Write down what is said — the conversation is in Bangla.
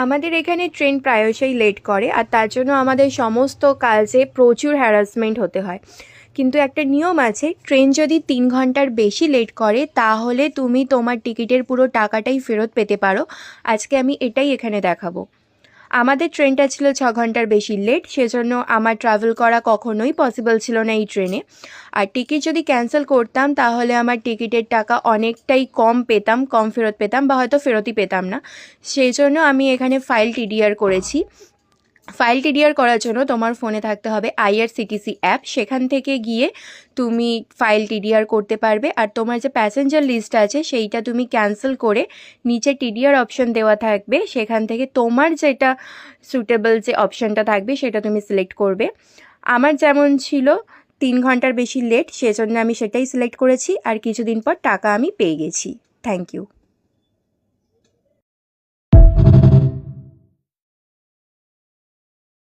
আমাদের এখানে ট্রেন প্রায়শই লেট করে, আর তার জন্য আমাদের সমস্ত কাজে প্রচুর হ্যারাসমেন্ট হতে হয়। কিন্তু একটা নিয়ম আছে, ট্রেন যদি 3 ঘন্টার বেশি লেট করে তাহলে তুমি তোমার টিকিটের পুরো টাকাটাই ফেরত পেতে পারো। আজকে আমি এটাই এখানে দেখাবো। আমাদের ট্রেনটা ছিল 6 ঘন্টার বেশি লেট, সেজন্য আমার ট্রাভেল করা কখনোই পসিবল ছিল না এই ট্রেনে। আর টিকিট যদি ক্যান্সেল করতাম তাহলে আমার টিকিটের টাকা অনেকটাই কম ফেরত পেতাম, বা হয়তো ফেরতই পেতাম না। সেই জন্য আমি এখানে ফাইল টিডিআর করেছি। ফাইল টিডিআর করার জন্য তোমার ফোনে থাকতে হবে আইআরসিটিসি অ্যাপ, সেখান থেকে গিয়ে তুমি ফাইল টিডিআর করতে পারবে। আর তোমার যে প্যাসেঞ্জার লিস্ট আছে সেইটা তুমি ক্যান্সেল করে নিচে টিডিআর অপশন দেওয়া থাকবে, সেখান থেকে তোমার যেটা সুটেবল যে অপশানটা থাকবে সেটা তুমি সিলেক্ট করবে। আমার যেমন ছিল 3 ঘন্টার বেশি লেট, সেজন্য আমি সেটাই সিলেক্ট করেছি, আর কিছুদিন পর টাকা আমি পেয়ে গেছি। Thank you.